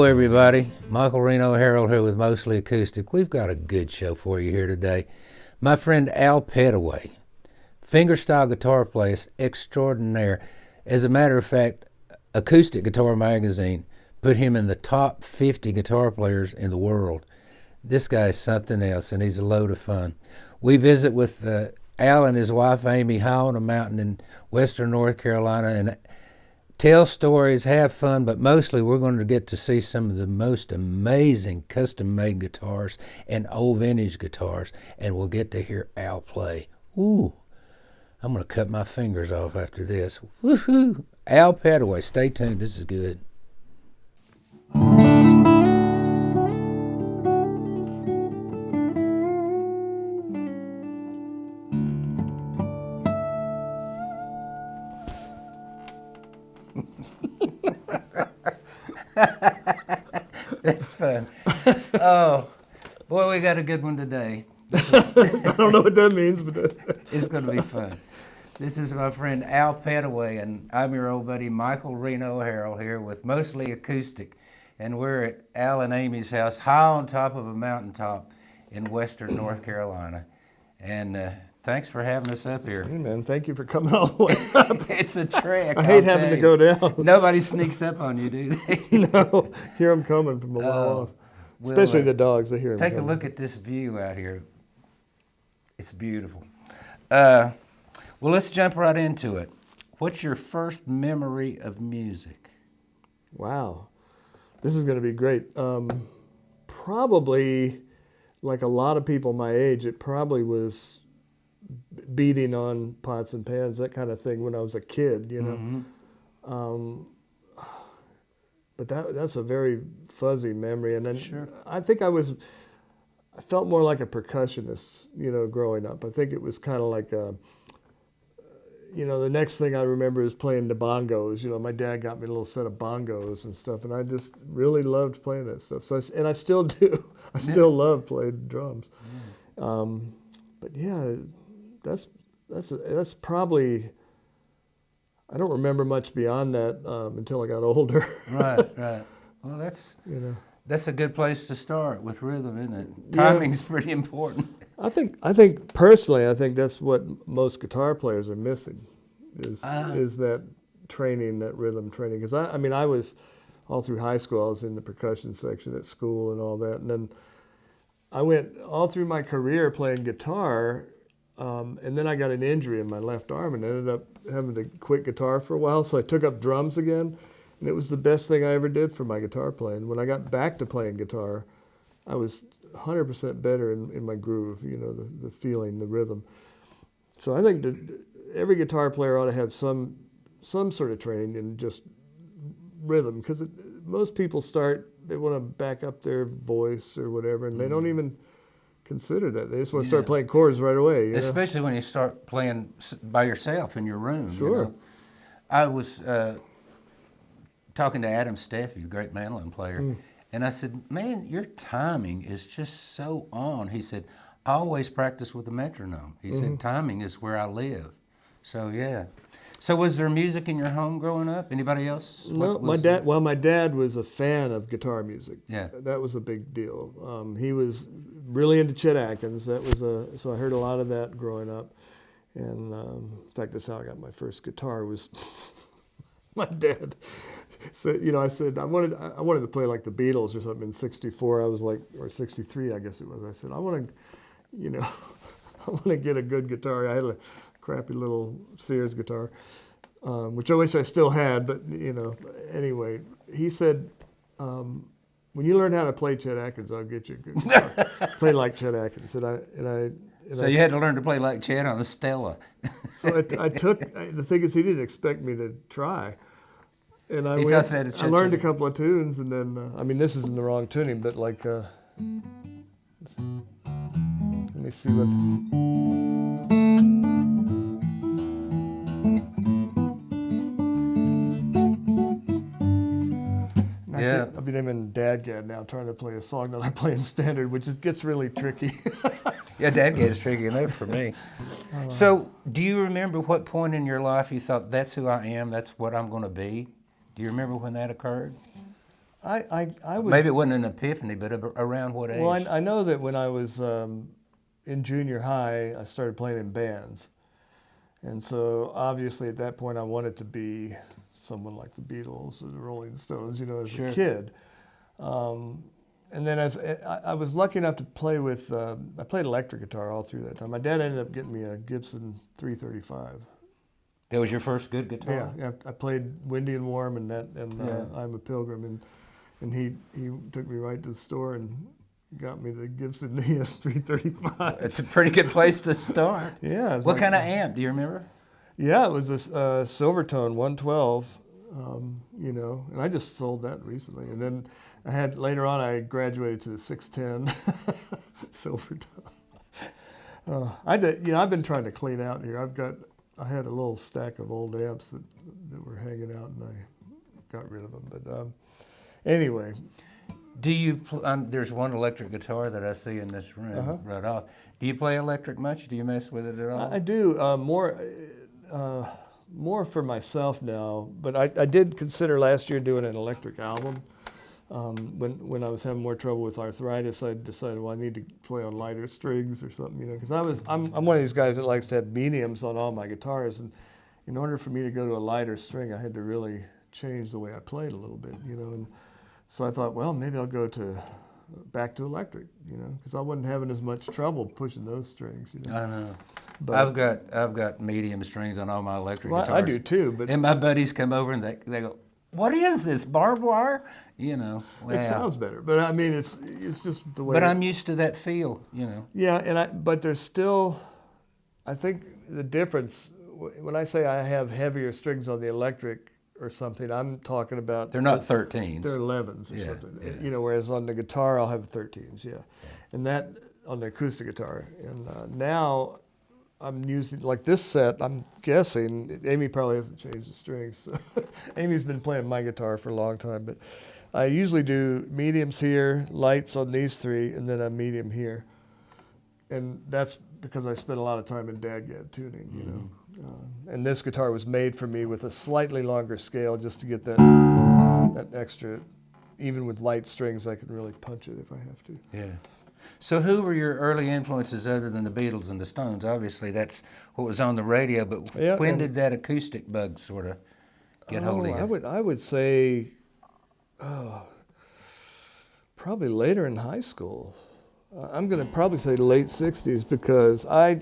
Hello everybody, Michael Reno Harrell here with Mostly Acoustic. We've got a good show for you here today. My friend Al Petteway, fingerstyle guitar player extraordinaire. As a matter of fact, Acoustic Guitar Magazine put him in the top 50 guitar players in the world. This guy's something else, and he's a load of fun. We visit with Al and his wife Amy high on a mountain in western North Carolina and tell stories, have fun, but mostly we're going to get to see some of the most amazing custom-made guitars and old vintage guitars, and we'll get to hear Al play. Ooh, I'm going to cut my fingers off after this. Woohoo! Al Petteway, stay tuned. This is good. That's fun. Oh, boy, we got a good one today. I don't know what that means, but It's going to be fun. This is my friend Al Petteway, and I'm your old buddy Michael Reno Harrell here with Mostly Acoustic, and we're at Al and Amy's house, high on top of a mountaintop in western North Carolina. And thanks for having us up here. hey man, thank you for coming all the way up. It's a trek. I hate having to go down. Nobody sneaks up on you, do they? No, hear them coming from a mile off. Especially the dogs, they hear them Take coming. a look at this view out here. It's beautiful. Well, let's jump right into it. What's your first memory of music? Wow, this is going to be great. Probably, like a lot of people my age, it probably was beating on pots and pans, that kind of thing when I was a kid, you know. Mm-hmm. But that's a very fuzzy memory. And then Sure. I think I felt more like a percussionist, you know, growing up. I think it was kind of like the next thing I remember is playing the bongos. You know, my dad got me a little set of bongos and stuff, and I just really loved playing that stuff. So and I still do. I still love playing drums. But yeah, that's probably. I don't remember much beyond that until I got older. Right. Well, that's a good place to start with rhythm, isn't it? Timing's pretty important. I think personally, I think that's what most guitar players are missing, is that training, that rhythm training. Because I was all through high school, I was in the percussion section at school and all that, and then I went all through my career playing guitar, and then I got an injury in my left arm and ended up having to quit guitar for a while. So I took up drums again, and it was the best thing I ever did for my guitar playing. When I got back to playing guitar, I was 100% better in my groove, you know, the feeling, the rhythm. So I think that every guitar player ought to have some sort of training in just rhythm, because most people they want to back up their voice or whatever, and they don't even consider that. They just want to start playing chords right away. You know? Especially when you start playing by yourself in your room. Sure. You know? I was talking to Adam Steffi, a great mandolin player, and I said, man, your timing is just so on. He said, I always practice with a metronome. He said, timing is where I live. So, yeah. So was there music in your home growing up? Anybody else? No, my dad was a fan of guitar music. Yeah. That was a big deal. He was really into Chet Atkins. So I heard a lot of that growing up. And in fact, that's how I got my first guitar, was my dad. So, you know, I said, I wanted to play like the Beatles or something in '64. I was like, or '63, I guess it was. I said, I want to get a good guitar. I had a crappy little Sears guitar, which I wish I still had, but, you know, anyway, he said, when you learn how to play Chet Atkins, I'll get you a good guitar. Play like Chet Atkins. So you had to learn to play like Chet on a Stella. So the thing is, he didn't expect me to try. And I learned a couple of tunes, and then, this is in the wrong tuning, but like, let me see what. Yeah. I've been in Dadgad now, trying to play a song that I play in standard, which gets really tricky. Yeah, Dadgad is tricky enough for me. So, do you remember what point in your life you thought, that's who I am, that's what I'm going to be? Do you remember when that occurred? I would. Maybe it wasn't an epiphany, but around what age? Well, I know that when I was in junior high, I started playing in bands. And so obviously at that point I wanted to be someone like the Beatles or the Rolling Stones, you know, as Sure. a kid. And then as I was lucky enough to play with, I played electric guitar all through that time. My dad ended up getting me a Gibson 335. That was your first good guitar? Yeah, I played Windy and Warm and I'm a Pilgrim, and he took me right to the store and got me the Gibson ES 335. It's a pretty good place to start. Yeah. What kind of amp, do you remember? Yeah, it was a Silvertone 112, you know, and I just sold that recently. And then later on I graduated to the 610 Silvertone. I've been trying to clean out here. I had a little stack of old amps that were hanging out, and I got rid of them. But anyway. Do you? There's one electric guitar that I see in this room right off. Do you play electric much? Do you mess with it at all? I do more for myself now. But I did consider last year doing an electric album. When I was having more trouble with arthritis, I decided, well, I need to play on lighter strings or something, you know, because I'm one of these guys that likes to have mediums on all my guitars, and in order for me to go to a lighter string, I had to really change the way I played a little bit, you know, and so I thought, well, maybe I'll go back to electric, you know, because I wasn't having as much trouble pushing those strings, you know. I know. But I've got medium strings on all my electric guitars. I do too, but and my buddies come over and they go, "What is this, barbed wire?" You know. Wow. It sounds better, but I mean, it's just the way. But I'm used to that feel, you know. Yeah, but there's still, I think the difference when I say I have heavier strings on the electric or something, I'm talking about they're not 13s. They're 11s or something. Yeah. You know, whereas on the guitar I'll have 13s. Yeah, and that on the acoustic guitar. And now I'm using, like this set, I'm guessing, Amy probably hasn't changed the strings. So Amy's been playing my guitar for a long time, but I usually do mediums here, lights on these three, and then a medium here. And that's because I spent a lot of time in DADGAD tuning, you know. And this guitar was made for me with a slightly longer scale just to get that extra, even with light strings, I can really punch it if I have to. Yeah. So who were your early influences other than the Beatles and the Stones? Obviously, that's what was on the radio, but when did that acoustic bug sort of get hold of you? I would say probably later in high school. I'm going to probably say late 60s because I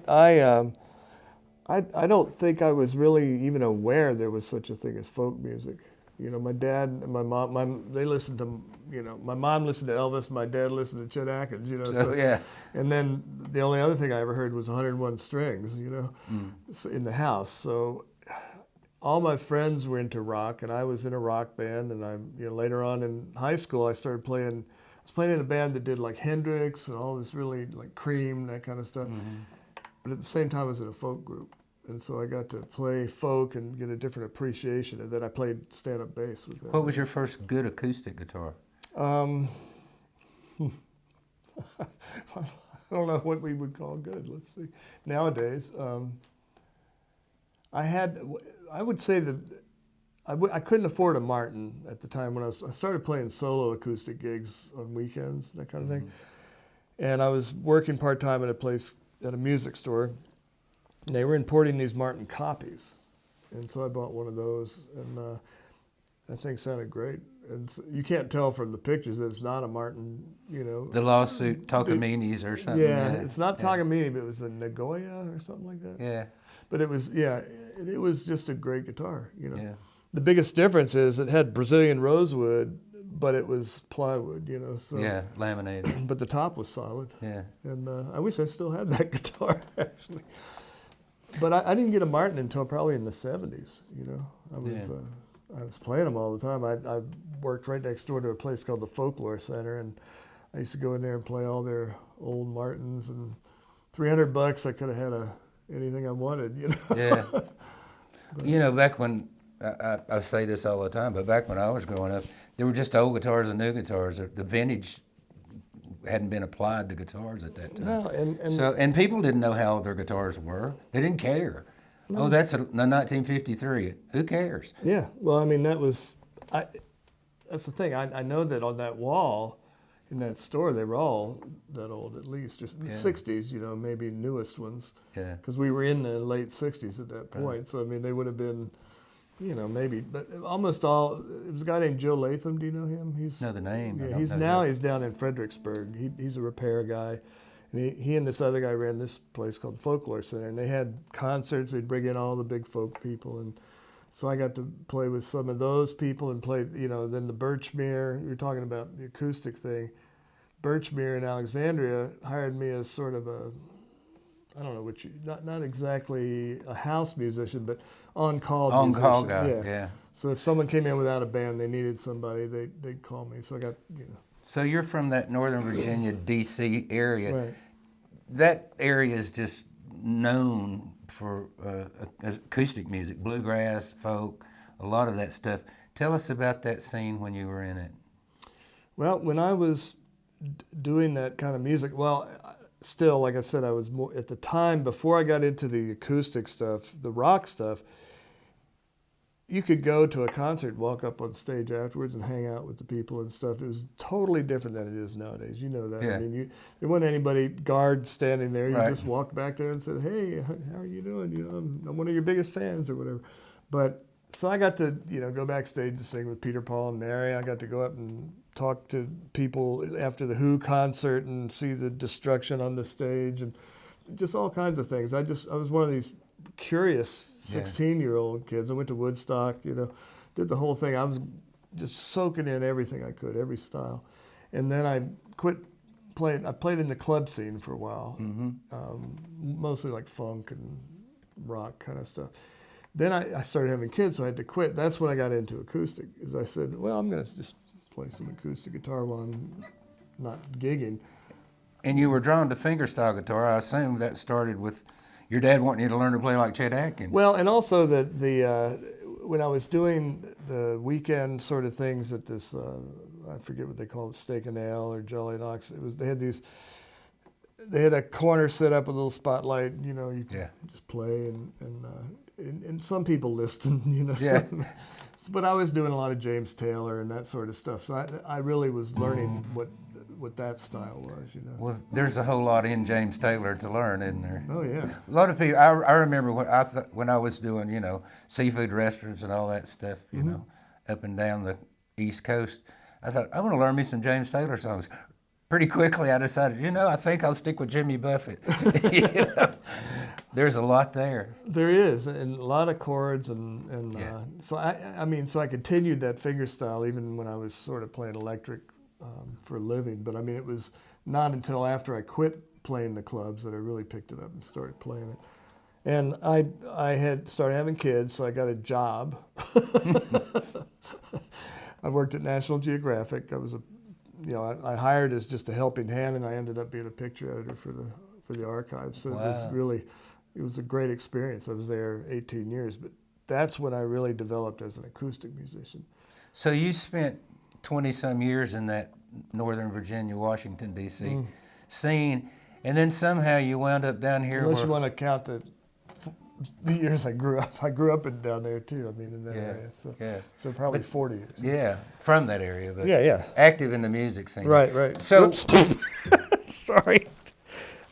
don't think I was really even aware there was such a thing as folk music. You know, my dad and my mom, they listened to, you know, my mom listened to Elvis, my dad listened to Chet Atkins, you know. So, yeah. And then the only other thing I ever heard was 101 strings, you know, in the house. So all my friends were into rock, and I was in a rock band. And later on in high school, I was playing in a band that did like Hendrix and all this really like Cream, that kind of stuff. But at the same time, I was in a folk group. And so I got to play folk and get a different appreciation. And then I played stand-up bass with that. What was your first good acoustic guitar? I don't know what we would call good. Let's see. Nowadays, I would say that I couldn't afford a Martin at the time when I started playing solo acoustic gigs on weekends, that kind of thing. And I was working part-time at a music store. And they were importing these Martin copies. And so I bought one of those, and that thing sounded great. And so you can't tell from the pictures that it's not a Martin, you know. The lawsuit Takamines or something. Yeah, it's not Takamine, but it was a Nagoya or something like that. Yeah. But it was just a great guitar, you know. Yeah. The biggest difference is it had Brazilian rosewood, but it was plywood, you know. So. Yeah, laminated. But the top was solid. Yeah. And I wish I still had that guitar, actually. But I didn't get a Martin until probably in the 70s, you know. I was playing them all the time. I worked right next door to a place called the Folklore Center, and I used to go in there and play all their old Martins, and $300 I could have had anything I wanted, you know. Yeah. You know, back when, I say this all the time, but back when I was growing up, there were just old guitars and new guitars. The vintage hadn't been applied to guitars at that time. No, and people didn't know how their guitars were. They didn't care. No. Oh, that's a 1953. Who cares? Yeah. Well, I mean, that was that's the thing. I know that on that wall in that store, they were all that old, at least, just the 60s, you know, maybe newest ones. Yeah. Because we were in the late 60s at that point. Right. So, I mean, they would have been, you know, maybe, but almost all, it was a guy named Joe Latham. Do you know him? Know the name. Yeah, he's down in Fredericksburg. He's a repair guy. And he and this other guy ran this place called Folklore Center. And they had concerts. They'd bring in all the big folk people. And so I got to play with some of those people and play, you know, then the Birchmere, you were talking about the acoustic thing. Birchmere in Alexandria hired me as sort of a, I don't know what you, not exactly a house musician, but on-call musician. On-call guy, yeah. So if someone came in without a band, they needed somebody, they'd call me. So I got, you know. So you're from that Northern Virginia, D.C. area. Right. That area is just known for acoustic music, bluegrass, folk, a lot of that stuff. Tell us about that scene when you were in it. Well, when I was doing that kind of music, well, still, like I said, I was more, at the time, before I got into the acoustic stuff, the rock stuff, you could go to a concert, walk up on stage afterwards and hang out with the people and stuff. It was totally different than it is nowadays. You know that. Yeah. I mean, there wasn't anybody guard standing there. You Right. just walked back there and said, "Hey, how are you doing? You know, I'm one of your biggest fans," or whatever. But so I got to, you know, go backstage to sing with Peter, Paul, and Mary. I got to go up and talk to people after the Who concert and see the destruction on the stage and just all kinds of things. I was one of these curious 16-year-old kids. I went to Woodstock, you know, did the whole thing. I was just soaking in everything I could, every style. And then I quit playing. I played in the club scene for a while, mostly like funk and rock kind of stuff. Then I started having kids, so I had to quit. That's when I got into acoustic, is I said, well, I'm going to just play some acoustic guitar while I'm not gigging. And you were drawn to fingerstyle guitar. I assume that started with your dad wanting you to learn to play like Chet Atkins. Well, and also when I was doing the weekend sort of things at this, I forget what they called it, Steak and Ale or Jolly and Ox. They had a corner set up with a little spotlight. You know, you just play and some people listened. You know. Yeah. But I was doing a lot of James Taylor and that sort of stuff. So I really was learning what that style was, you know. Well, there's a whole lot in James Taylor to learn, isn't there? Oh, yeah. A lot of people, I remember when I was doing, you know, seafood restaurants and all that stuff, you know, up and down the East Coast. I thought, I'm going to learn me some James Taylor songs. Pretty quickly, I decided, you know, I think I'll stick with Jimmy Buffett. You know? There's a lot there. There is, and a lot of chords, and so I continued that fingerstyle even when I was sort of playing electric for a living. But I mean, it was not until after I quit playing the clubs that I really picked it up and started playing it. And I had started having kids, so I got a job. I worked at National Geographic. I hired as just a helping hand, and I ended up being a picture editor for the archives. So it was a great experience. I was there 18 years, but that's when I really developed as an acoustic musician. So you spent 20-some years in that Northern Virginia, Washington, D.C. scene, and then somehow you wound up down here. Unless you want to count the years I grew up. I grew up down there too, I mean, in that area. So probably 40 years. Yeah, from that area. But yeah. Active in the music scene. Right. So, sorry.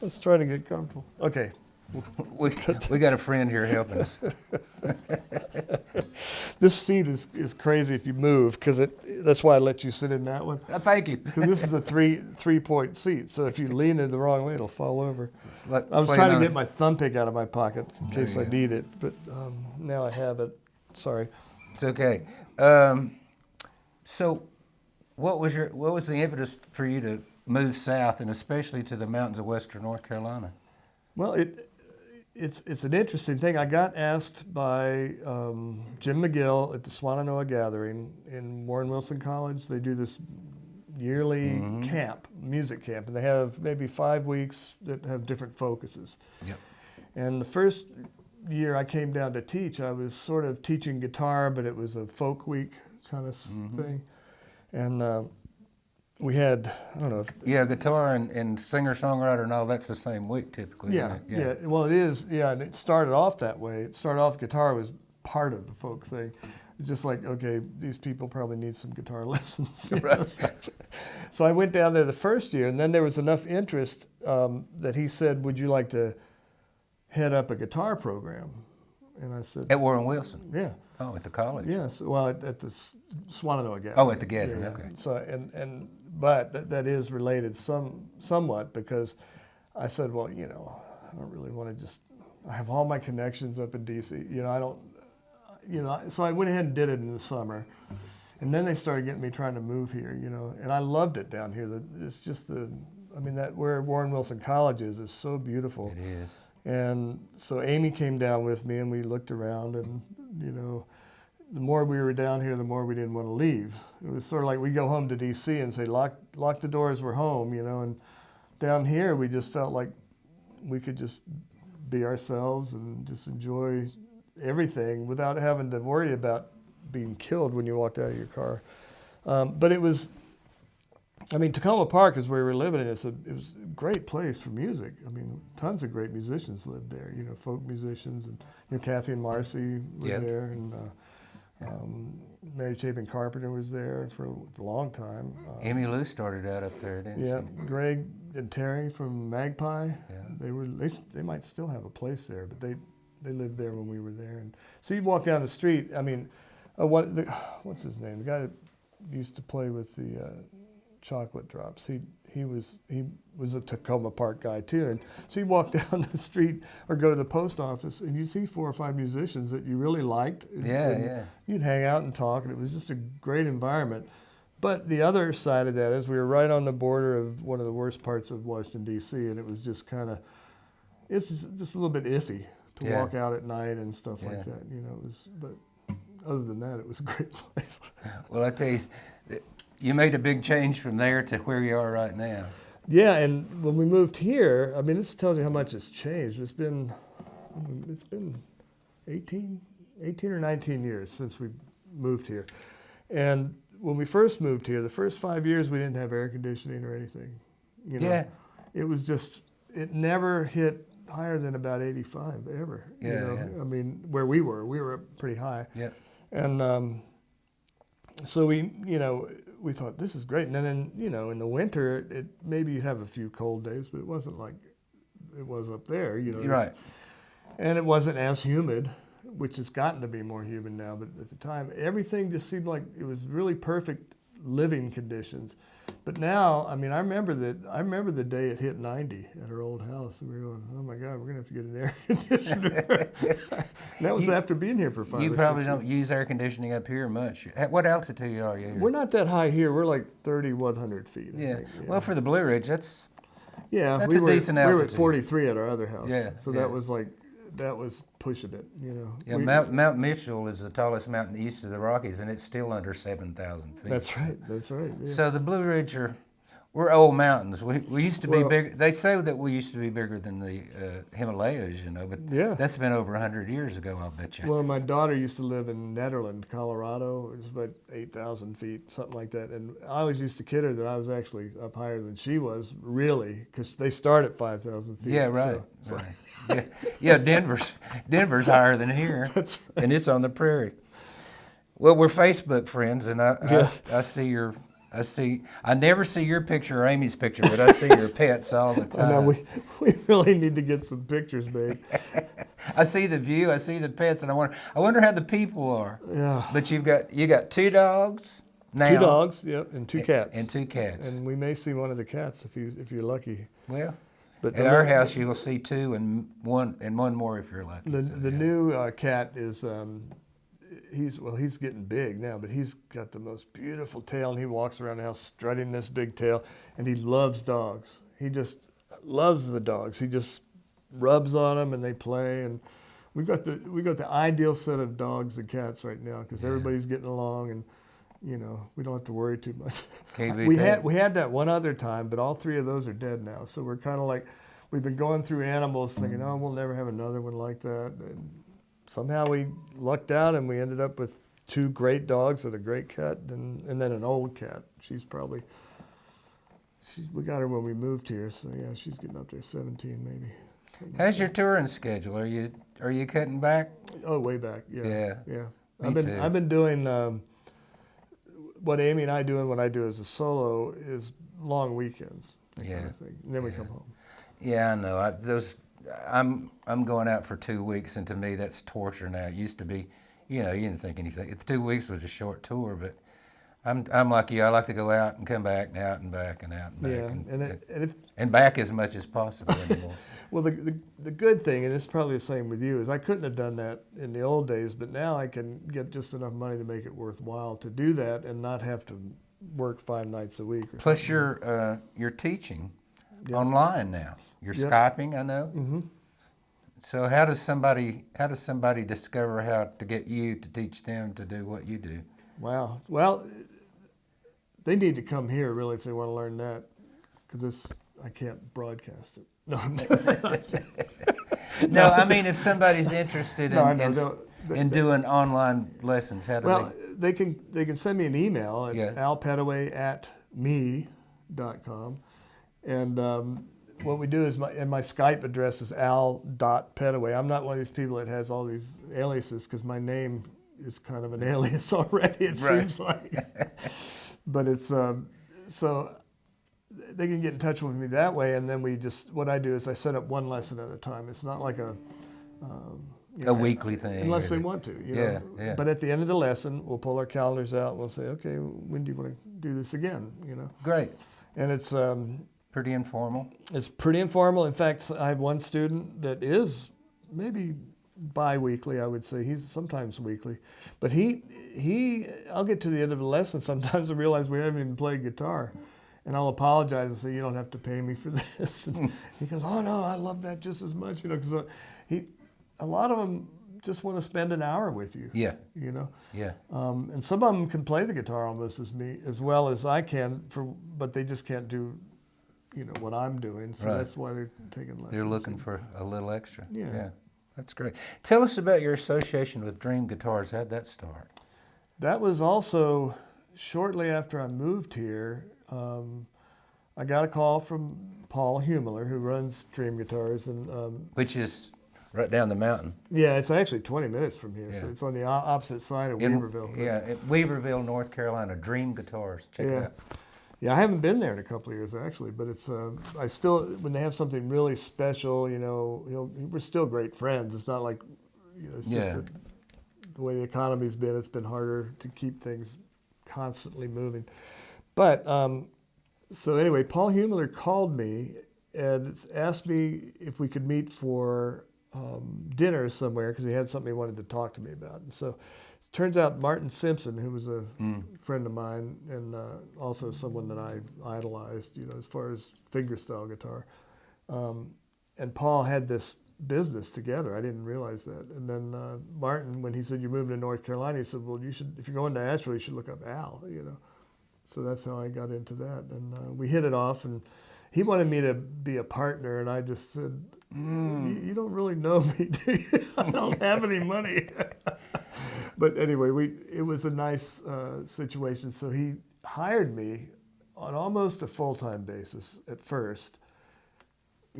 I was trying to get comfortable. Okay. we got a friend here helping us. This seat is crazy if you move, because that's why I let you sit in that one. Thank you. Because this is a three-point seat, so if you lean it the wrong way, it'll fall over. Like I was trying to get my thumb pick out of my pocket in case I need it, but now I have it. Sorry. It's okay. So, what was the impetus for you to move south, and especially to the mountains of western North Carolina? Well, it's an interesting thing. I got asked by Jim McGill at the Swannanoa Gathering in Warren Wilson College. They do this yearly camp, music camp, and they have maybe 5 weeks that have different focuses. Yep. And the first year I came down to teach, I was sort of teaching guitar, but it was a folk week kind of thing. And we had, I don't know. Guitar and singer-songwriter and all, that's the same week typically. Yeah. Well, it is, and it started off that way. It started off, guitar was part of the folk thing. It's just like, okay, these people probably need some guitar lessons. Right. So I went down there the first year, and then there was enough interest that he said, would you like to head up a guitar program? And I said, At Warren Wilson? yeah. Oh, at the college? Yes, well, at the Swananoa Gallery. Oh, at the Gathering, yeah. okay. So, but that is related somewhat, because I said, well, you know, I don't really want to just, I have all my connections up in DC, you know, I don't, you know, so I went ahead and did it in the summer. And then they started getting me trying to move here, you know, and I loved it down here. It's just I mean, that where Warren Wilson College is so beautiful. It is. And so Amy came down with me, and we looked around, and, you know, the more we were down here, the more we didn't want to leave. It was sort of like we go home to DC and say, lock the doors, we're home, you know, and down here we just felt like we could just be ourselves and just enjoy everything without having to worry about being killed when you walked out of your car. But it was, I mean, Tacoma Park is where we were living, and it was a great place for music. I mean, tons of great musicians lived there, you know, folk musicians, and, you know, Kathy and Marcy were Yep. there, and Mary Chapin Carpenter was there for a long time. Amy Lou started out up there, didn't Yeah, she? Greg and Terry from Magpie. Yeah. They might still have a place there, but they lived there when we were there. And so you walk down the street. I mean, what's his name? The guy that used to play with the Chocolate Drops. He was a Tacoma Park guy too. And so you walk down the street or go to the post office, and you see 4 or 5 musicians that you really liked. And you'd hang out and talk, and it was just a great environment. But the other side of that is we were right on the border of one of the worst parts of Washington, D.C., and it was just kind of, it's just a little bit iffy to walk out at night and stuff like that. You know, but other than that, it was a great place. Well, I tell you, you made a big change from there to where you are right now. Yeah, and when we moved here, I mean, this tells you how much it's changed. It's been 18 or 19 years since we moved here. And when we first moved here, the first 5 years, we didn't have air conditioning or anything. You know, it was just, it never hit higher than about 85 ever. Yeah, you know? I mean, where we were pretty high. Yeah. And so we thought, this is great. And then, in the winter, maybe you'd have a few cold days, but it wasn't like it was up there. You know, You're right. And it wasn't as humid, which has gotten to be more humid now. But at the time, everything just seemed like it was really perfect living conditions. But now, I mean, I remember the day it hit 90 at our old house, and we were going, oh my God, we're gonna have to get an air conditioner. And that was after being here for 5 or 6 years. You probably don't use air conditioning up here much. At what altitude are you here? We're not that high here. We're like 3,100 feet. I think. Well, for the Blue Ridge, that's a decent altitude. We were at 43 at our other house. Yeah, So that was pushing it. You know. Yeah, Mount Mitchell is the tallest mountain east of the Rockies, and it's still under 7,000 feet. That's right. Yeah. So the Blue Ridge we're old mountains. We used to be big. They say that we used to be bigger than the Himalayas, but that's been over 100 years ago, I'll bet you. Well, my daughter used to live in Nederland, Colorado. It was about 8,000 feet, something like that. And I always used to kid her that I was actually up higher than she was, really, because they start at 5,000 feet. Yeah, right. Yeah, Denver's higher than here, That's right. And it's on the prairie. Well, we're Facebook friends, and I see I never see your picture or Amy's picture, but I see your pets all the time. Well, now we really need to get some pictures made. I see the view, I see the pets, and I wonder how the people are. Yeah. But you got 2 dogs now. 2 dogs, yep, and 2 cats. And 2 cats. And we may see one of the cats if you're lucky. Well, but at our house you will see 2 and one more if you're lucky. The new cat is he's getting big now, but he's got the most beautiful tail, and he walks around the house strutting this big tail, and he loves dogs. He just loves the dogs. He just rubs on them, and they play, and we got the ideal set of dogs and cats right now, because everybody's getting along, and we don't have to worry too much. We had that one other time, but all 3 of those are dead now, so we're kind of like, we've been going through animals thinking, oh, we'll never have another one like that, and somehow we lucked out, and we ended up with 2 great dogs and a great cat, and then an old cat. We got her when we moved here, so yeah, she's getting up there 17 maybe. How's your touring schedule? Are you cutting back? Oh, way back, yeah. Me too. I've been doing what Amy and I do, and what I do as a solo is long weekends. That kind of thing. And then we come home. Yeah, I know. I'm going out for 2 weeks, and to me that's torture now. It used to be, you didn't think anything. 2 weeks was a short tour, but I'm like you. I like to go out and come back and out and back and out and back and back as much as possible anymore. Well, the good thing, and it's probably the same with you, is I couldn't have done that in the old days, but now I can get just enough money to make it worthwhile to do that and not have to work 5 nights a week. Plus, you're teaching online now. You're Skyping, I know. Mm-hmm. So how does somebody discover how to get you to teach them to do what you do? Wow. Well, they need to come here really if they want to learn that, because I can't broadcast it. No, I'm No, I mean if somebody's interested in doing online lessons, how do they can send me an email at alpetteway@me.com, and what we do is my Skype address is al.petteway. I'm not one of these people that has all these aliases, because my name is kind of an alias already, it seems like. But it's so they can get in touch with me that way, and then what I do is I set up one lesson at a time. It's not like a weekly thing, unless they want to. Yeah. But at the end of the lesson, we'll pull our calendars out. And we'll say, okay, when do you want to do this again? Great. And it's pretty informal. It's pretty informal. In fact, I have one student that is maybe bi-weekly, I would say. He's sometimes weekly, but I'll get to the end of the lesson sometimes and realize we haven't even played guitar. And I'll apologize and say, you don't have to pay me for this. And he goes, oh no, I love that just as much, because a lot of them just want to spend an hour with you. Yeah. Yeah. And some of them can play the guitar almost as well as I can, but they just can't do, what I'm doing. So that's why they're taking lessons. They're looking for a little extra. Yeah. That's great. Tell us about your association with Dream Guitars. How'd that start? That was also shortly after I moved here. I got a call from Paul Huemler, who runs Dream Guitars, and which is right down the mountain. Yeah, it's actually 20 minutes from here, so it's on the opposite side of Weaverville. At Weaverville, North Carolina. Dream Guitars. Check it out. Yeah, I haven't been there in a couple of years actually, but it's I still, when they have something really special, we're still great friends. It's not like it's just that the way the economy's been, it's been harder to keep things constantly moving. But so anyway, Paul Huemler called me and asked me if we could meet for dinner somewhere, because he had something he wanted to talk to me about. And so it turns out Martin Simpson, who was a friend of mine and also someone that I idolized, as far as fingerstyle guitar, and Paul had this business together. I didn't realize that. And then Martin, when he said you're moving to North Carolina, he said, well, you should, if you're going to Asheville, you should look up Al. So that's how I got into that, and we hit it off. And he wanted me to be a partner, and I just said, you don't really know me, do you? I don't have any money. But anyway, it was a nice situation. So he hired me on almost a full-time basis at first.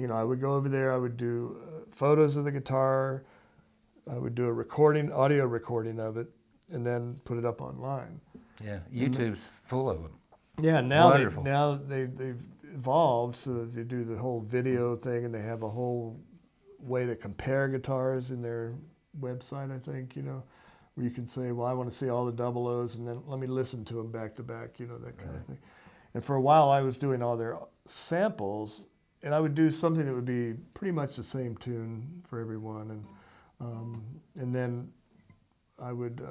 I would go over there, I would do photos of the guitar, I would do a audio recording of it, and then put it up online. Yeah, YouTube's full of them. Yeah, now they've evolved so that they do the whole video thing, and they have a whole way to compare guitars in their website, I think, where you can say, well, I want to see all the double O's, and then let me listen to them back to back, that kind of thing. And for a while, I was doing all their samples, and I would do something that would be pretty much the same tune for everyone, and then I would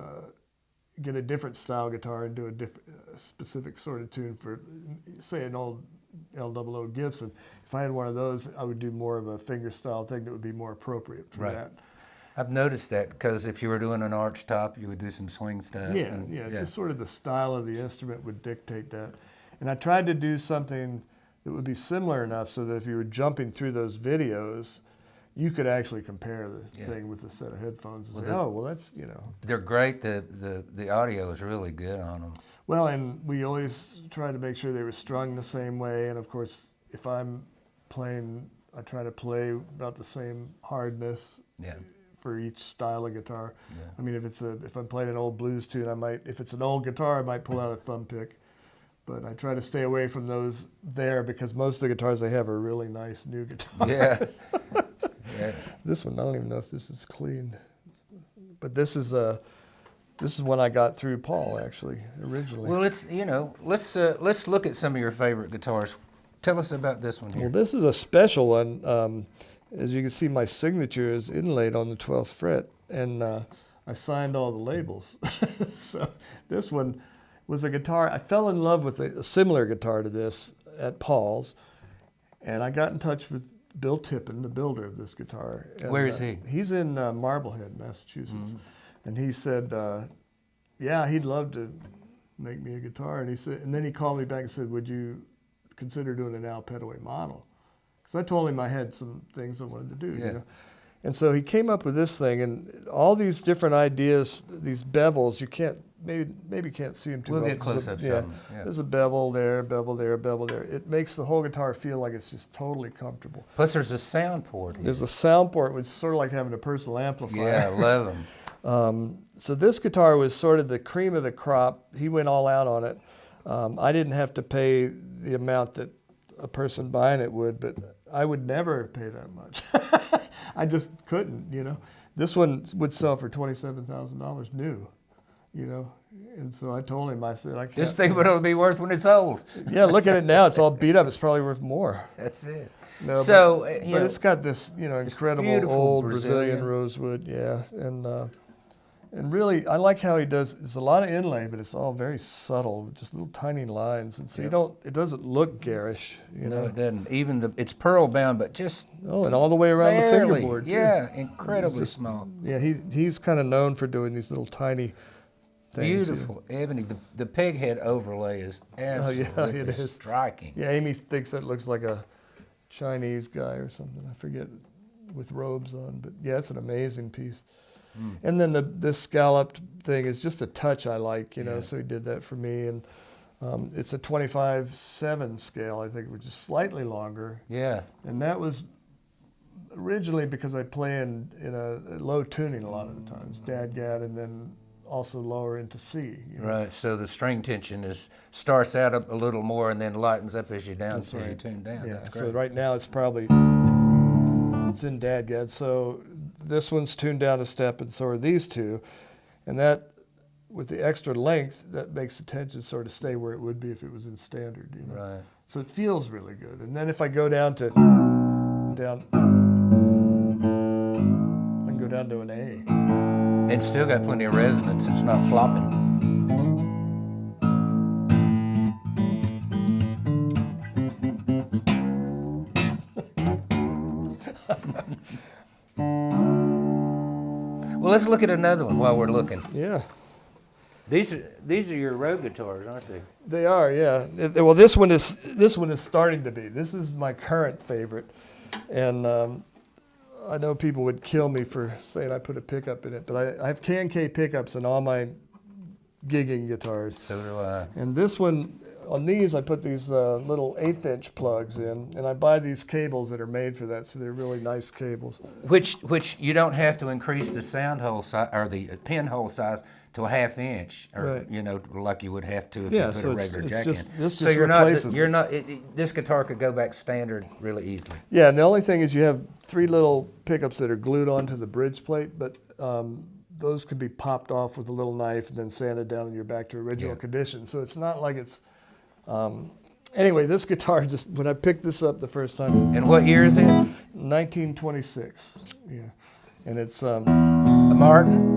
get a different style guitar and do a specific sort of tune for, say, an old L00 Gibson. If I had one of those, I would do more of a fingerstyle thing that would be more appropriate for that. I've noticed that, because if you were doing an arch top, you would do some swing stuff. Yeah, just sort of the style of the instrument would dictate that. And I tried to do something that would be similar enough so that if you were jumping through those videos, you could actually compare the thing with a set of headphones and say, that's, They're great. The audio is really good on them. Well, and we always try to make sure they were strung the same way. And of course, if I'm playing, I try to play about the same hardness for each style of guitar. Yeah. I mean, if I'm playing an old blues tune, if it's an old guitar, I might pull out a thumb pick. But I try to stay away from those there because most of the guitars I have are really nice new guitars. Yeah. Yeah. This one, I don't even know if this is clean. But this is one I got through Paul, actually, originally. Well, let's look at some of your favorite guitars. Tell us about this one here. Well, this is a special one. As you can see, my signature is inlaid on the 12th fret, and I signed all the labels. So this one was a guitar. I fell in love with a similar guitar to this at Paul's, and I got in touch with Bill Tippin, the builder of this guitar. And, where is he? He's in Marblehead, Massachusetts. Mm-hmm. And he said, yeah, he'd love to make me a guitar. And he said, and then he called me back and said, would you consider doing an Al Petteway model? Because I told him I had some things I wanted to do. Yeah. You know? And so he came up with this thing, and all these different ideas, these bevels, you can't, maybe can't see them too well. We'll get close-ups of them. Yeah. There's a bevel there, bevel there, bevel there. It makes the whole guitar feel like it's just totally comfortable. Plus there's a sound port here. There's a sound port, which is sort of like having a personal amplifier. Yeah, I love them. So this guitar was sort of the cream of the crop. He went all out on it. I didn't have to pay the amount that a person buying it would, but I would never pay that much. I just couldn't, you know. This one would sell for $27,000 new, you know. And so I told him, I said, I can't. This thing would only be worth when it's old. Yeah, look at it now. It's all beat up. It's probably worth more. That's it. No, So, but it's got this, you know, incredible old Brazilian rosewood, yeah. And really, I like how he does. It's a lot of inlay, but it's all very subtle, just little tiny lines, and so it doesn't look garish, you know. No, it doesn't. Even it's pearl bound, but just and all the way around barely. the fingerboard. Yeah, incredibly small. Yeah, he's kind of known for doing these little tiny things. Beautiful, ebony. The peg head overlay is absolutely striking. Yeah, Amy thinks that looks like a Chinese guy or something. I forget, with robes on, but yeah, it's an amazing piece. And then this scalloped thing is just a touch I like, you know, so he did that for me. And it's a 25/7 scale, I think, which is slightly longer. Yeah. And that was originally because I play in a low tuning a lot of the times, dadgad, and then also lower into C. You know? Right, so the string tension starts out up a little more and then lightens up as you tune down. Yeah, That's great. so right now it's in dadgad, so this one's tuned down a step, and so are these two. And that, with the extra length, that makes the tension sort of stay where it would be if it was in standard, you know. Right. So it feels really good. And then if I go down, I can go down to an A. It's still got plenty of resonance. It's not flopping. Well, let's look at another one while we're looking. Yeah. These are your road guitars, aren't they? They are, yeah. Well, this one is starting to be. This is my current favorite, and I know people would kill me for saying I put a pickup in it, but I have K&K pickups in all my gigging guitars. So do I. And this one, on these, I put these little 1/8" plugs in, and I buy these cables that are made for that, so they're really nice cables. Which you don't have to increase the sound hole size or the pinhole size to a 1/2 inch, or right. you know, like you would have to if yeah, you put so a regular jack just, in. This So just you're replaces not. This guitar could go back standard really easily. Yeah, and the only thing is you have 3 little pickups that are glued onto the bridge plate, but those could be popped off with a little knife and then sanded down and you're back to original condition. So it's not like it's. Anyway, this guitar, just when I picked this up the first time. And what year is it? 1926. Yeah, and it's A Martin.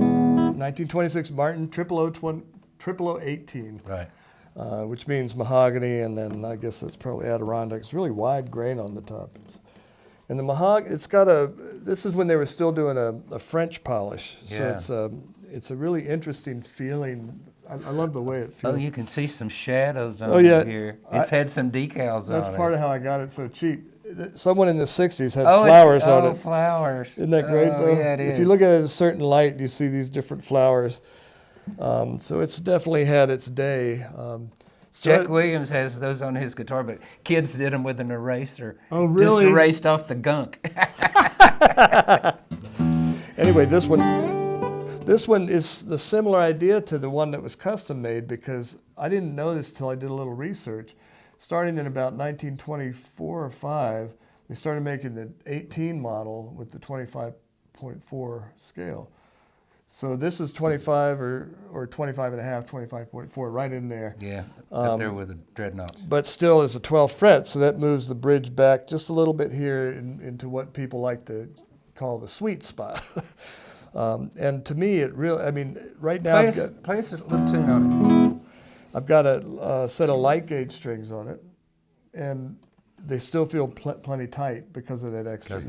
1926 Martin 0018. Right. Which means mahogany, and then I guess that's probably Adirondack. It's really wide grain on the top. And the mahogany, it's got this is when they were still doing a French polish. So it's a really interesting feeling. I love the way it feels. Oh, you can see some shadows on it here. It's had some decals on it. That's part of how I got it so cheap. Someone in the 60s had flowers on it. Oh, flowers. Isn't that great, though? Yeah, it is. If you look at it in a certain light, you see these different flowers. So it's definitely had its day. Jack Williams has those on his guitar, but kids did them with an eraser. Oh, really? Just erased off the gunk. Anyway, this one is the similar idea to the one that was custom made, because I didn't know this till I did a little research. Starting in about 1924 or 5, they started making the 18 model with the 25.4 scale. So this is 25 or 25 and a half, 25.4, right in there. Yeah, up there with the dreadnoughts. But still is a 12 fret, so that moves the bridge back just a little bit here into what people like to call the sweet spot. And to me, it really, I mean, right now Play us a little tune on it. I've got a set of light gauge strings on it, and they still feel plenty tight because of that extra.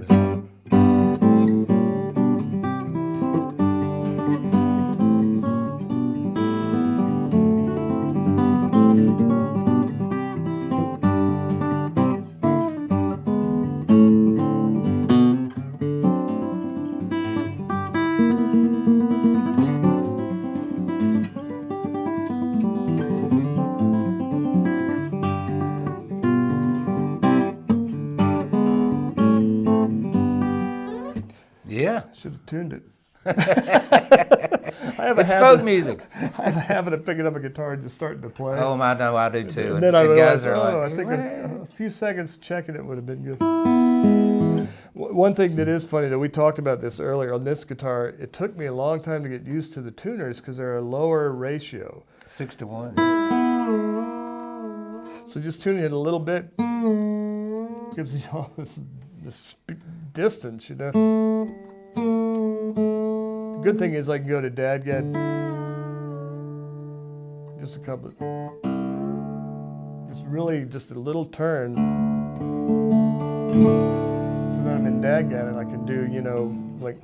Yeah. Should have tuned it. It's folk music. I have a habit of picking up a guitar and just starting to play. Oh, I know, I do too. And then I realized, like, I think a few seconds checking it would have been good. One thing that is funny, that we talked about this earlier on this guitar, it took me a long time to get used to the tuners because they're a lower ratio. 6-to-1. So just tuning it a little bit gives you all this distance, you know. The good thing is I can go to dadgad, just a couple, just a little turn. So then I'm in dadgad and I can do, you know, like.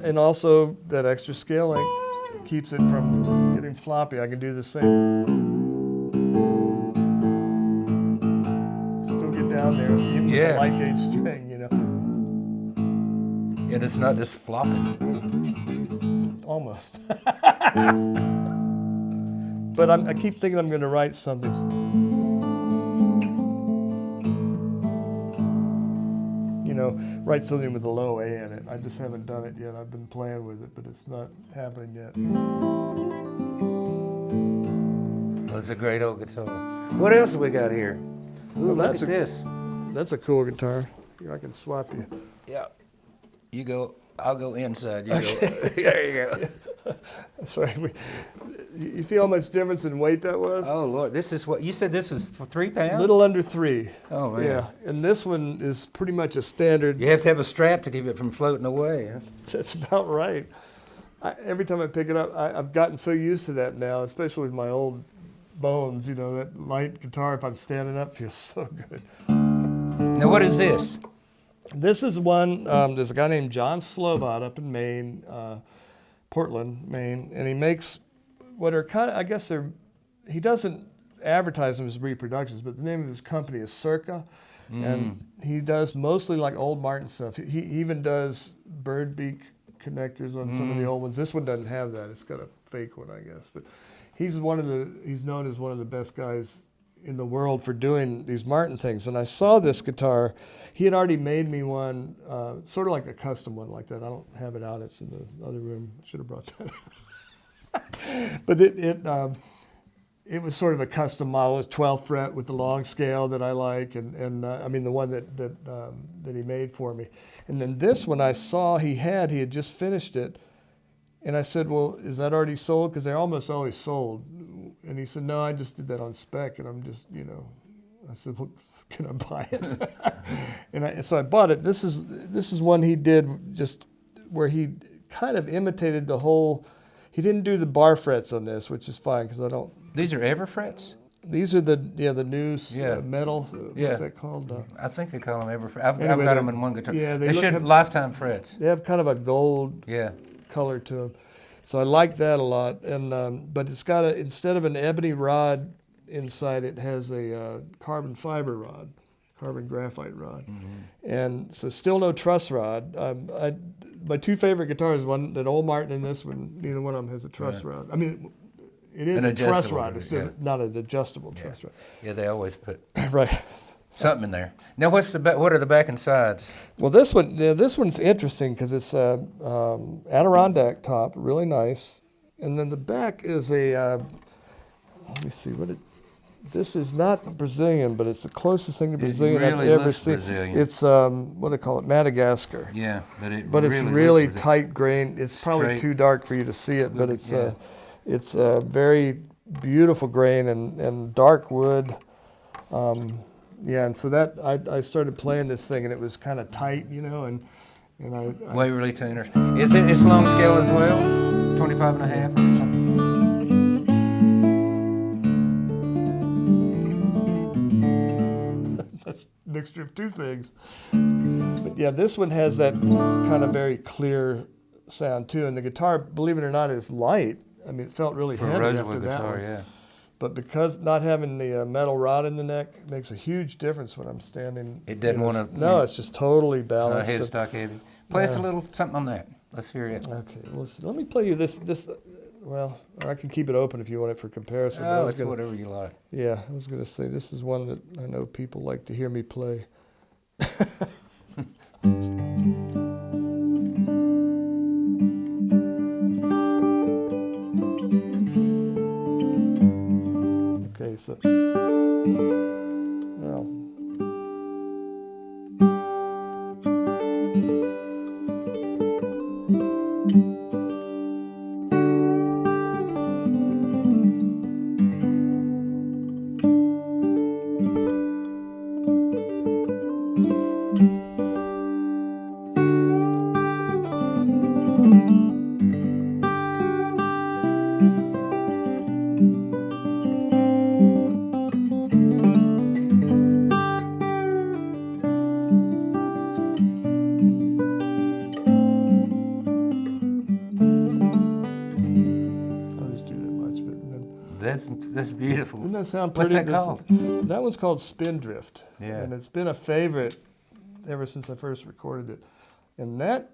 And also that extra scale length keeps it from getting floppy. I can do the same. Still get down there, even with the light gauge string, you know. And it's not just flopping. Almost. But I keep thinking I'm going to write something. Write something with a low A in it. I just haven't done it yet. I've been playing with it, but it's not happening yet. Well, it's a great old guitar. What else have we got here? Ooh, look at this. That's a cool guitar. Here, I can swap you. Yeah. You go, I'll go inside. You go. There you go. Sorry. You feel how much difference in weight that was? Oh, Lord. This is what, you said this was 3 pounds? A little under 3. Oh, man. Yeah. And this one is pretty much a standard. You have to have a strap to keep it from floating away. Huh? That's about right. Every time I pick it up, I've gotten so used to that now, especially with my old bones. You know, that light guitar, if I'm standing up, feels so good. Now, what is this? This is one, there's a guy named John Slobot up in Maine, Portland, Maine, and he makes what are kind of, I guess he doesn't advertise them as reproductions, but the name of his company is Circa, and he does mostly like old Martin stuff. He even does bird beak connectors on some of the old ones. This one doesn't have that. It's got a fake one, I guess. But he's known as one of the best guys in the world for doing these Martin things. And I saw this guitar. He had already made me one, sort of like a custom one like that. I don't have it out. It's in the other room. I should have brought that. But it was sort of a custom model. It's 12 fret with the long scale that I like, and I mean the one that he made for me. And then this one I saw he had just finished it, and I said, well, is that already sold? Because they're almost always sold. And he said, no, I just did that on spec, and I'm just, I said, well, can I buy it? So I bought it. This is one he did just where he kind of imitated the whole. He didn't do the bar frets on this, which is fine because I don't. These are ever frets? These are the new metal. What's that called? I think they call them ever frets. I've got them in one guitar. Yeah, they should have lifetime frets. They have kind of a gold color to them, so I like that a lot. And but it's got instead of an ebony rod inside it has a carbon fiber rod, carbon graphite rod. And so still no truss rod. My two favorite guitars, one that old Martin and this one, neither one of them has a truss rod. I mean, it is a truss rod. It's not an adjustable truss rod. Yeah, they always put Right. something in there. Now, what are the back and sides? Well, this one's interesting because it's Adirondack top, really nice. And then the back is let me see, this is not Brazilian, but it's the closest thing to Brazilian I've ever seen. Brazilian. It's, what do they call it, Madagascar. Yeah, but it's really tight grain. It's probably too dark for you to see it, but it's a very beautiful grain and dark wood. And so that I started playing this thing, and it was kind of tight, and I Waverly tuners. It's long scale as well, 25 and a half or something. That's a mixture of two things. But yeah, this one has that kind of very clear sound too, and the guitar, believe it or not, is light. I mean, it felt really heavy after that one. Yeah. But because not having the metal rod in the neck makes a huge difference when I'm standing. It doesn't want to. No, it's just totally balanced. It's not headstock heavy. Play us a little something on that. Let's hear it. Okay, well, let me play you this. Well, I can keep it open if you want it for comparison. Oh, it's whatever you like. Yeah, I was going to say this is one that I know people like to hear me play. Okay, so, well. That's beautiful. Doesn't that sound pretty? What's that called? That one's called Spindrift. Yeah. And it's been a favorite ever since I first recorded it. And that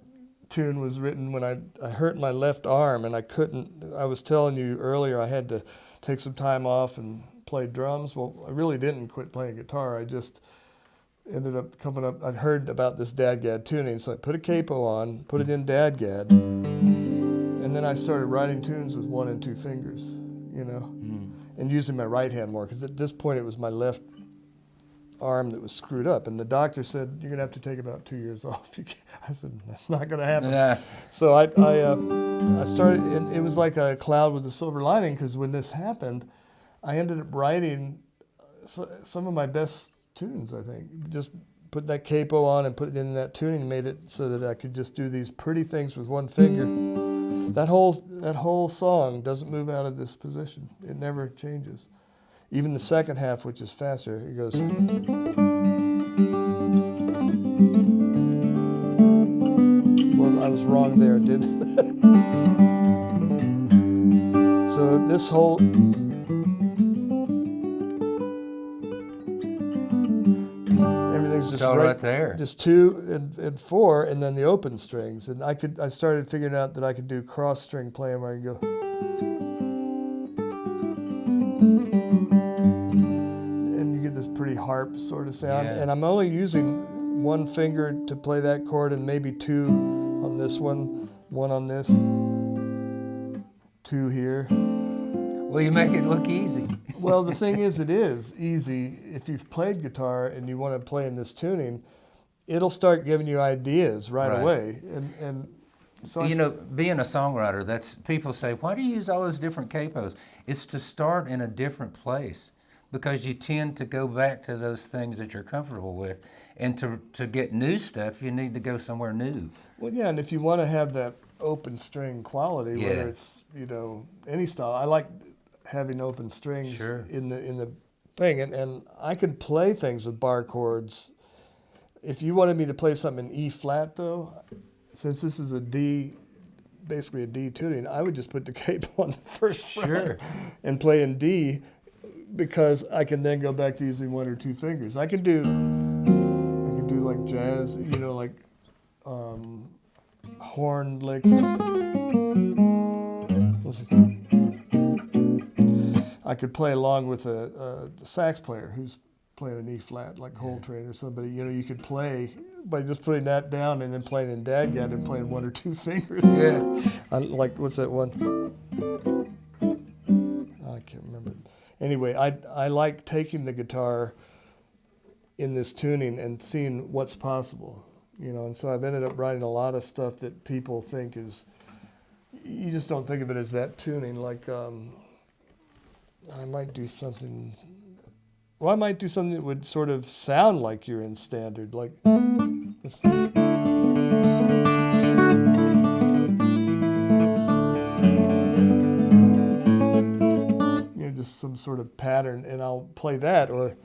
tune was written when I hurt my left arm, and I was telling you earlier I had to take some time off and play drums. Well, I really didn't quit playing guitar. I just ended up coming up, I'd heard about this dadgad tuning, so I put a capo on, put it in dadgad, and then I started writing tunes with 1 and 2 fingers. And using my right hand more, because at this point it was my left arm that was screwed up. And the doctor said, you're going to have to take about 2 years off. I said, that's not going to happen. Yeah. So I started, and it was like a cloud with a silver lining, because when this happened, I ended up writing some of my best tunes, I think. Just put that capo on and put it in that tuning and made it so that I could just do these pretty things with 1 finger. That whole song doesn't move out of this position. It never changes. Even the second half, which is faster, it goes. Well, I was wrong there, didn't I? So this whole. Everything's just right there. Just 2 and 4, and then the open strings. And I started figuring out that I could do cross string playing where I can go. And you get this pretty harp sort of sound. Yeah. And I'm only using 1 finger to play that chord, and maybe 2 on this one, 1 on this, 2 here. Well, you make it look easy. Well, the thing is, it is easy. If you've played guitar and you want to play in this tuning, it'll start giving you ideas right away. And so being a songwriter, people say, why do you use all those different capos? It's to start in a different place, because you tend to go back to those things that you're comfortable with. And to get new stuff, you need to go somewhere new. Well, yeah, and if you want to have that open string quality, whether it's, any style, I like having open strings in the thing, and I could play things with bar chords. If you wanted me to play something in E flat, though, since this is a D, basically a D tuning, I would just put the capo on the first fret and play in D, because I can then go back to using one or two fingers. I can do like jazz, you know, like horn licks. Listen. I could play along with a sax player who's playing an E flat, like Coltrane or somebody. You know, you could play by just putting that down and then playing in dadgad and playing one or two fingers. Yeah. Like, what's that one? I can't remember. Anyway, I like taking the guitar in this tuning and seeing what's possible, you know. And so I've ended up writing a lot of stuff that people think is, you just don't think of it as that tuning. Like, I might do something that would sort of sound like you're in standard, like this. You know, just some sort of pattern, and I'll play that, or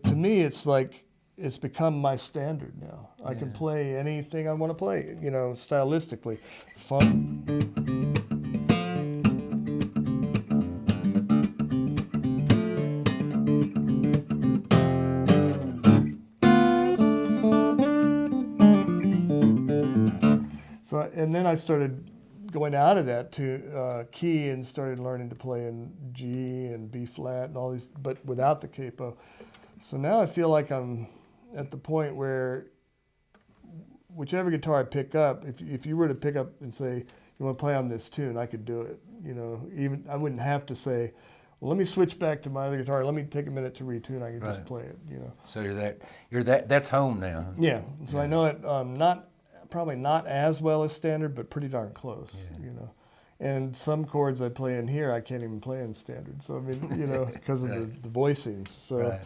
to me, it's like it's become my standard now. I can play anything I want to play, you know, stylistically. Fun. So, and then I started going out of that to key and started learning to play in G and B flat and all these, but without the capo. So now I feel like I'm at the point where whichever guitar I pick up, if you were to pick up and say, you want to play on this tune, I could do it. You know, even I wouldn't have to say, well, let me switch back to my other guitar. Let me take a minute to retune. I can just play it, you know. So that's home now. Yeah. So I know it probably not as well as standard, but pretty darn close, you know. And some chords I play in here, I can't even play in standard. So, I mean, you know, because of the voicings. So.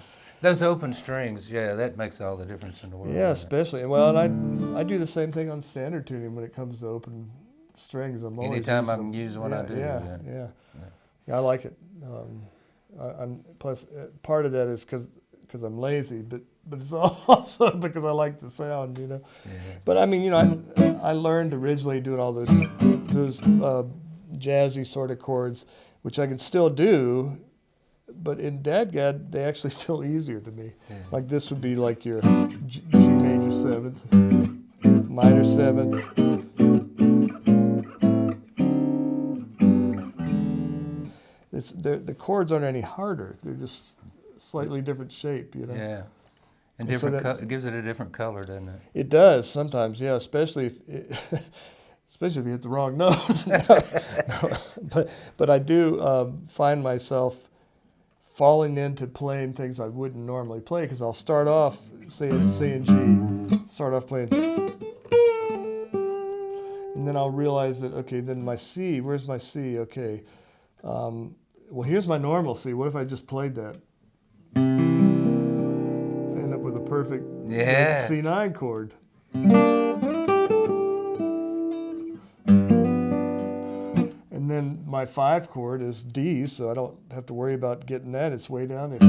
Those open strings, that makes all the difference in the world. Yeah, especially. Well, and I do the same thing on standard tuning when it comes to open strings. I'm always anytime I can use one, I do. Yeah, I like it. Plus, part of that is because I'm lazy, but it's also because I like the sound, you know. Yeah. But I mean, you know, I learned originally doing all those jazzy sort of chords, which I can still do. But in dadgad, they actually feel easier to me. Yeah. Like this would be like your G major 7th, minor 7th. The chords aren't any harder. They're just slightly different shape, you know. Yeah, and different. So it gives it a different color, doesn't it? It does sometimes, yeah. Especially if you hit the wrong note. But I do find myself falling into playing things I wouldn't normally play, because I'll start off, say in C and G, start off playing, and then I'll realize that, okay, then my C, where's my C? Okay, well, here's my normal C. What if I just played that? End up with a perfect C9 chord. And then my 5 chord is D, so I don't have to worry about getting that. It's way down here.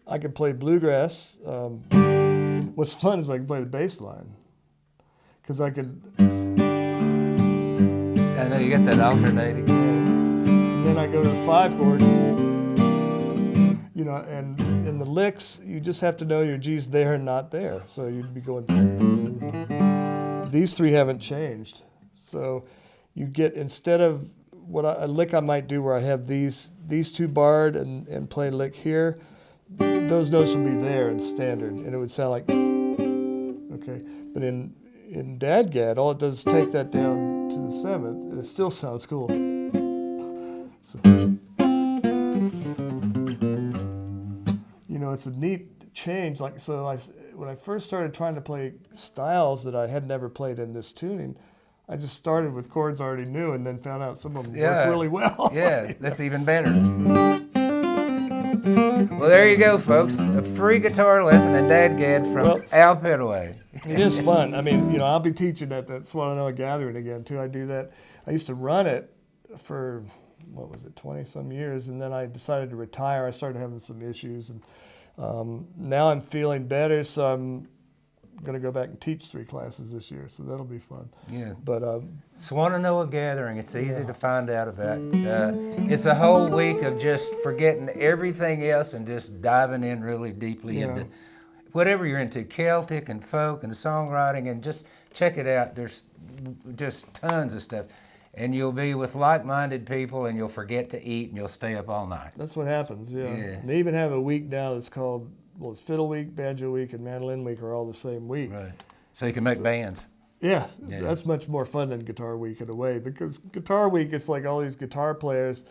I can play bluegrass. What's fun is I can play the bass line, because I can. I know you get that alternating. Then I go to the 5 chord, you know, and in the licks, you just have to know your G's there and not there. So you'd be going. These 3 haven't changed. So you get, instead of a lick I might do where I have these 2 barred and play a lick here, those notes would be there in standard, and it would sound like, okay. But in dadgad, all it does is take that down to the 7th, and it still sounds cool. So, you know, it's a neat change. Like, so when I first started trying to play styles that I had never played in this tuning, I just started with chords I already knew, and then found out some of them work really well. Yeah, that's even better. Well, there you go, folks. A free guitar lesson and Dad Gad from Al Petteway. It is fun. I mean, you know, I'll be teaching at that Swannanoa Gathering again, too. I do that. I used to run it for, 20-some years, and then I decided to retire. I started having some issues, and now I'm feeling better, so I'm going to go back and teach 3 classes this year, so that'll be fun. Yeah. But Swannanoa Gathering, it's easy to find out about. It's a whole week of just forgetting everything else and just diving in really deeply into whatever you're into, Celtic and folk and songwriting, and just check it out. There's just tons of stuff. And you'll be with like-minded people, and you'll forget to eat, and you'll stay up all night. That's what happens, yeah. They even have a week now that's called, it's Fiddle Week, Banjo Week, and Mandolin Week are all the same week. Right. So you can make bands. Yeah, that's much more fun than Guitar Week in a way, because Guitar Week, it's like all these guitar players,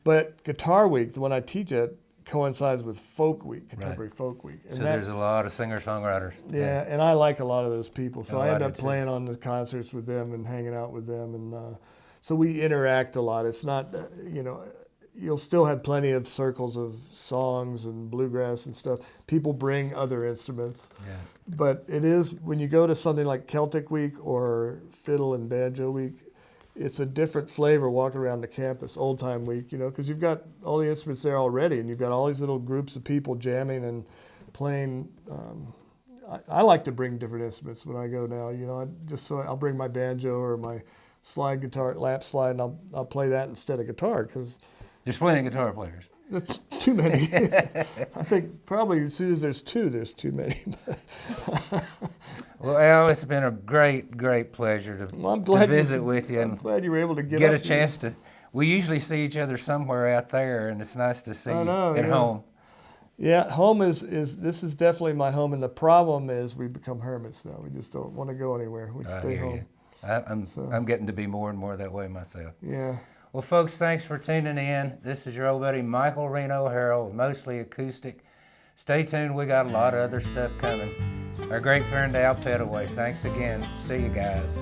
but Guitar Week, the one I teach at, coincides with Folk Week, Contemporary Folk Week. And so there's a lot of singer-songwriters. Yeah, and I like a lot of those people, so I end up playing on the concerts with them and hanging out with them, and so we interact a lot. It's not, you'll still have plenty of circles of songs and bluegrass and stuff. People bring other instruments. Yeah. But it is, when you go to something like Celtic Week or Fiddle and Banjo Week, it's a different flavor walking around the campus, Old Time Week, because you've got all the instruments there already, and you've got all these little groups of people jamming and playing. I like to bring different instruments when I go now, I'll bring my banjo or my slide guitar, lap slide, and I'll play that instead of guitar, because there's plenty of guitar players. That's too many. I think probably as soon as there's too many. Well, Al, it's been a great pleasure to visit with you. I'm glad you were able to get a chance to. We usually see each other somewhere out there, and it's nice to see you at home. Yeah, home is this is definitely my home, and the problem is we become hermits now. We just don't want to go anywhere. We stay home. I'm getting to be more and more that way myself. Yeah. Well, folks, thanks for tuning in. This is your old buddy Michael Reno Harrell, mostly acoustic. Stay tuned. We got a lot of other stuff coming. Our great friend Al Petteway. Thanks again. See you guys.